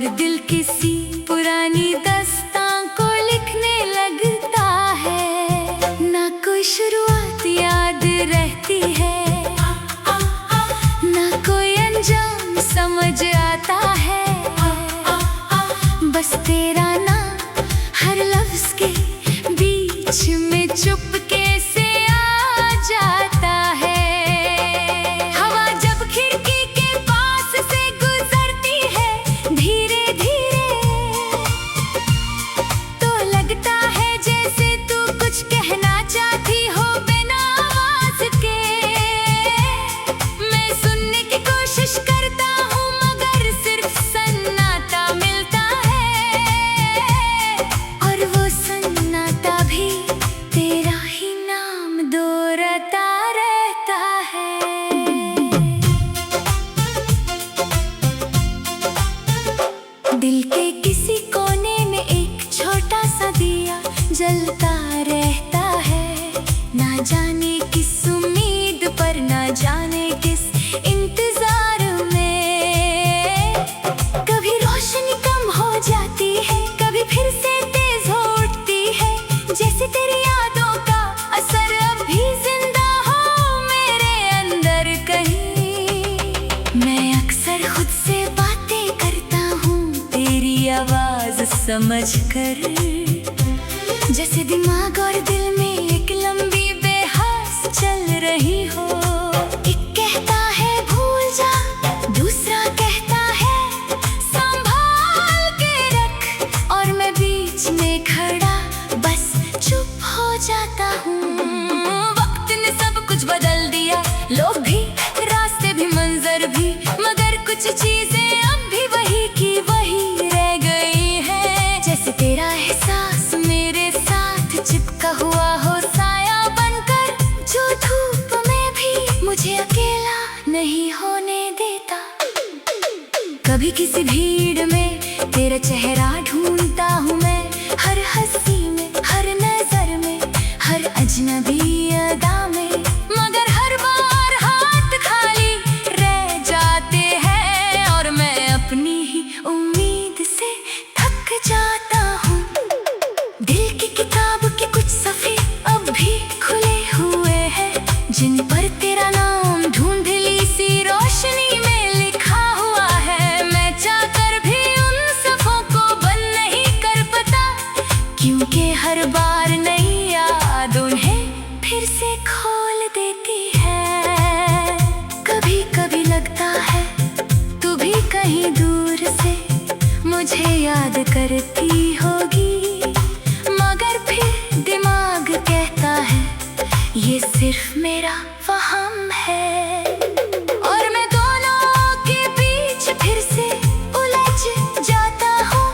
और दिल किसी पुरानी दास्तां को लिखने लगता है। ना कोई शुरुआत याद रहती है, ना कोई अंजाम समझ आता है। बस तेरा नाम हर लफ्ज़ के बीच में चुपके से आ जाता है। हवा जब खिड़की के पास से गुजरती है धीरे धीरे, तो लगता है जैसे तू कुछ कहना चाहती हो बिना आवाज के। मैं सुनने की कोशिश करता हूँ मगर सिर्फ सन्नाटा मिलता है, और वो सन्नाटा भी तेरा ही नाम दोहराता रहता है। दिल के किसी कोने में एक छोटा सा दिया जलता रहता है, ना जाने किस उम्मीद पर, ना जाने किस इंतजार में। कभी रोशनी कम हो जाती है, कभी फिर से तेज हो उठती है, जैसे तेरी यादों का असर अब भी जिंदा हो मेरे अंदर कहीं। मैं अक्सर खुद से बातें करता हूँ तेरी आवाज समझकर, जैसे दिमाग और दिल में एक लंबी बेहस चल रही हो। एक कहता है भूल जा, दूसरा कहता है संभाल के रख, और मैं बीच में खड़ा बस चुप हो जाता हूँ। वक्त ने सब कुछ बदल दिया, लोग भी, रास्ते भी, मंजर भी, मगर कुछ चीजें अब भी वही की वही रह गई है। जैसे तेरा एहसास मेरे साथ चिपका हुआ हो साया बनकर, जो धूप में भी मुझे अकेला नहीं होने देता। कभी किसी भीड़ में तेरा चेहरा ढूंढता हूँ मैं, हर हंसी में, हर नजर में, हर अजनबी अदा में, मगर हर बार हाथ खाली रह जाते हैं, और मैं अपनी ही उम्मीद से थक जाता हूँ। दिल की किताब के कुछ सफ़े अब भी खुले हुए हैं, जिन पर तेरा नाम धुंधली सी रोशनी में लिखा हुआ है। मैं चाहकर भी उन सफ़ों को बंद नहीं कर पाता, क्योंकि हर बार नई याद उन्हें फिर से खोल देती है। कभी कभी लगता है तू भी कहीं दूर से मुझे याद करती होगी, मगर फिर दिमाग कहता है ये सिर्फ मेरा वहम है। और मैं दोनों के बीच फिर से उलझ जाता हूँ,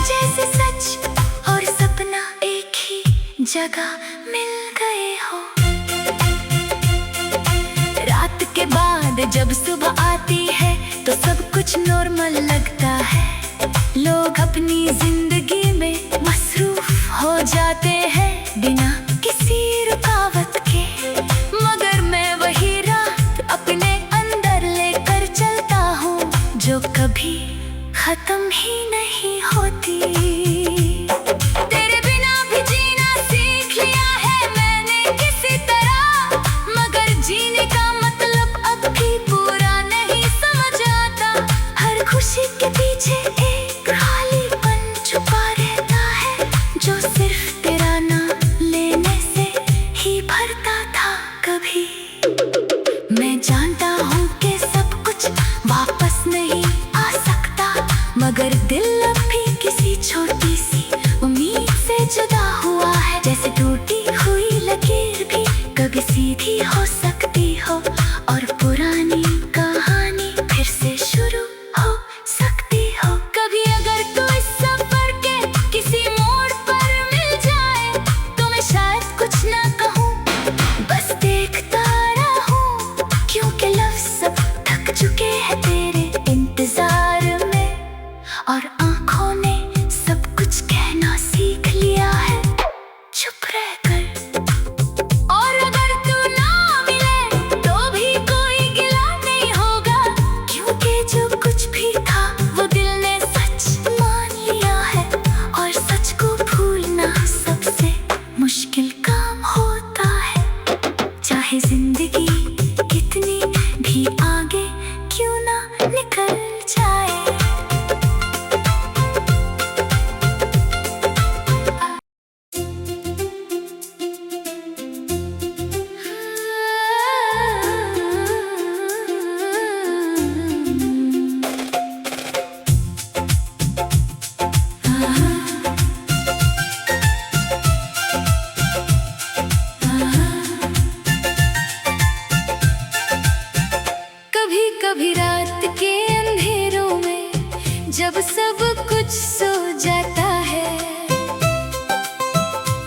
जैसे सच और सपना एक ही जगह मिल गए हो। रात के बाद जब सुबह आती है तो सब कुछ नॉर्मल लगता है। लोग अपनी जिंदगी में मसरूफ हो जाते हैं बिना किसी रुकावट के, मगर मैं वही रात अपने अंदर लेकर चलता हूँ जो कभी खत्म ही नहीं होती। तेरे बिना भी जीना सीख लिया है मैंने किसी तरह, मगर जीने का मतलब अब भी पूरा नहीं समझ आता। हर खुशी के पीछे एक खालीपन छुपा रहता है, जो सिर्फ तेरा नाम लेने से ही भरता था कभी। मैं जानता हूँ कि सब कुछ वापस नहीं आ सकता, मगर दिल अब भी किसी छोटी सी उम्मीद से जुदा हुआ है। जैसे टूटी हुई लकीर भी कभी सीधी हो सकती हो, और पुरानी कहानी फिर से शुरू हो सकती हो। कभी अगर तू इस सफर के किसी मोड़ पर मिल जाए तो मैं शायद कुछ ना कहूँ, बस देखता रहूँ, क्योंकि लफ्ज़ सब थक चुके हैं तेरे इंतजार में। और कभी रात के अंधेरों में जब सब कुछ सो जाता है,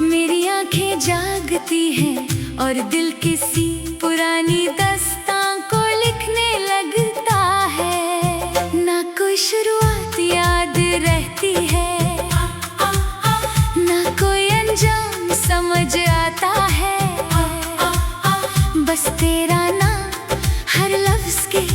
मेरी आंखें जागती हैं और दिल किसी पुरानी दास्तां को लिखने लगता है। ना कोई शुरुआत याद रहती है, ना कोई अंजाम समझ आता है, बस तेरा नाम हर लफ्ज के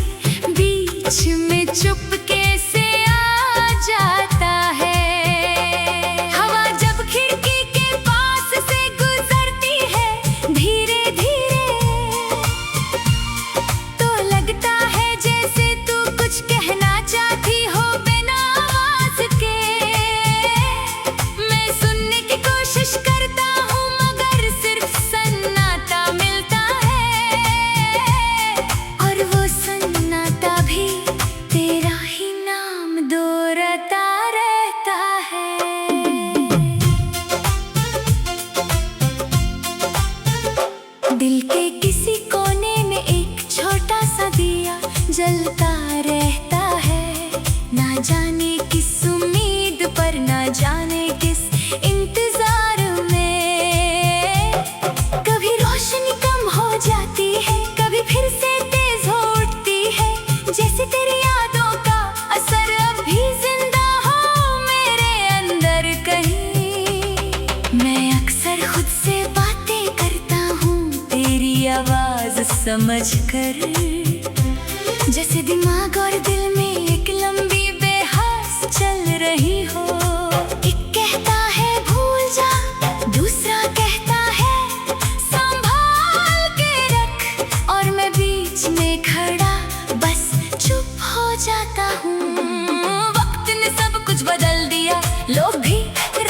बीच में चुपके से आ जाता है। हवा जब खिड़की के पास से गुजरती है धीरे धीरे, तो लगता है जैसे तू कुछ कहना चाहती हो बिना आवाज के। मैं सुनने की कोशिश करता हूँ मगर सिर्फ सन्नाटा मिलता है, और वो सन्नाटा भी तेरा ही नाम दोहराता रहता है। दिल के किसी कोने में एक छोटा सा दिया जलता रहता है, ना जाने किस उम्मीद पर, ना जाने किस इंतजार में। कभी रोशनी कम हो जाती है, कभी फिर से तेज हो उठती है, जैसे तेरी यादों का असर अब भी जिंदा हो मेरे अंदर कहीं। मैं अक्सर खुद से बातें करता हूँ तेरी आवाज समझकर, जैसे दिमाग और दिल में एक लंबी बेहस चल रही हो। एक कहता है भूल जा, दूसरा कहता है संभाल के रख, और मैं बीच में खड़ा बस चुप हो जाता हूँ। वक्त ने सब कुछ बदल दिया, लोग भी,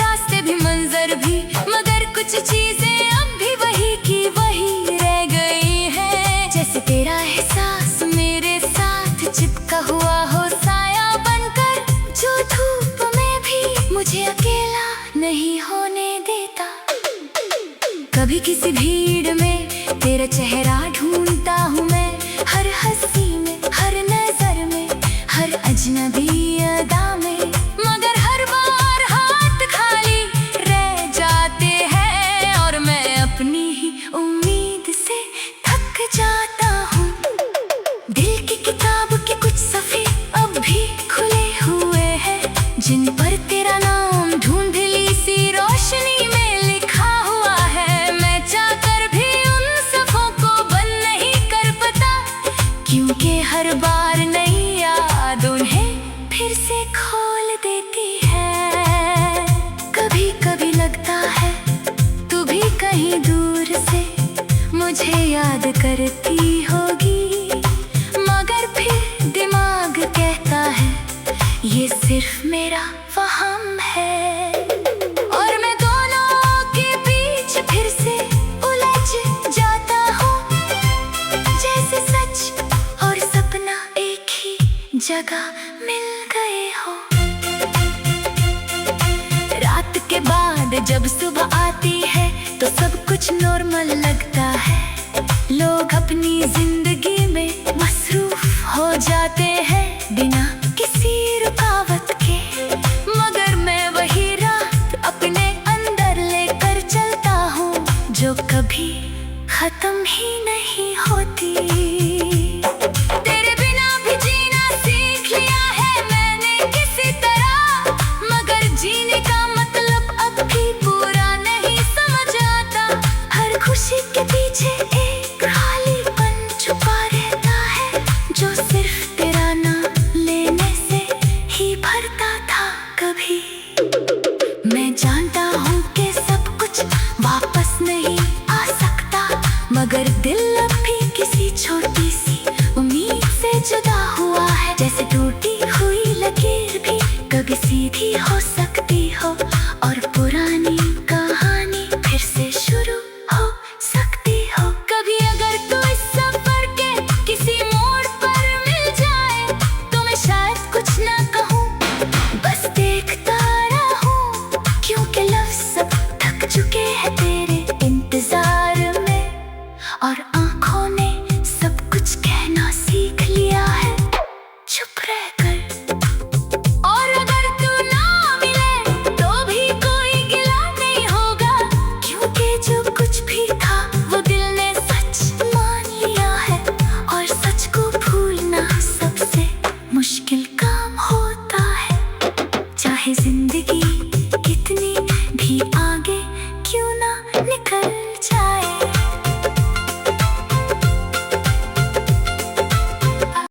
रास्ते भी, मंजर भी, मगर कुछ चीजें अब भी वही की वही रह गई है। जैसे तेरा एहसास मेरे साथ चिपका हुआ हो साया बनकर, जो धूप में भी मुझे अकेला नहीं होने देता। कभी किसी भीड़ में तेरा चेहरा ढूंढता हूँ मैं, हर हंसी में, हर नजर में, हर अजनबी अदा में, मगर हर बार हाथ खाली रह जाते हैं, और मैं अपनी ही उम्मीद से थक जाता हूँ। दिल की किताब के कुछ सफ़े अब भी खुले हुए हैं, जिन पर तेरा नाम धुंधली सी रोशनी में लिखा हुआ है। मैं चाहकर भी उन सफ़ों को बंद नहीं कर पाता, क्योंकि हर बार नई याद उन्हें फिर से खोल देती है। कभी कभी लगता है तू भी कहीं दूर से मुझे याद करती होगी, मगर फिर दिमाग कहता है ये सिर्फ मेरा वहम है, और मैं दोनों के बीच फिर से उलझ जाता हूँ, जैसे सच और सपना एक ही जगह मिल गए हो। रात के बाद जब सुबह आती है तो सब कुछ नॉर्मल लगता है, लोग अपनी जिंदगी में मसरूफ हो जाते हैं बिना किसी रुकावट के, मगर मैं वही रात अपने अंदर लेकर चलता हूँ जो कभी खत्म ही नहीं होती। तेरे बिना भी जीना सीख लिया है मैंने किसी तरह, मगर जीने का मतलब अब भी पूरा नहीं समझ आता। हर खुशी के पीछे एक खालीपन छुपा रहता है, जो सिर्फ तेरा नाम लेने से ही भरता था कभी। मैं जानता हूँ कि सब कुछ वापस नहीं आ सकता, मगर दिल अब भी किसी छोटी सी उम्मीद से जुदा हुआ है। जैसे टूटी हुई लकीर भी कभी सीधी हो सकती हो, और पुरानी कहानी फिर से शुरू हो सकती हो। कभी अगर तू इस सफर के किसी मोड़ पर मिल जाए तो मैं शायद कुछ ना कहूँ, बस देखता रहूँ, क्योंकि लफ्ज़ सब थक चुके हैं तेरे इंतजार में, और आँखों ने सब कुछ कहना सीख लिया है। चाहे जिंदगी कितनी भी आगे क्यों ना निकल जाए।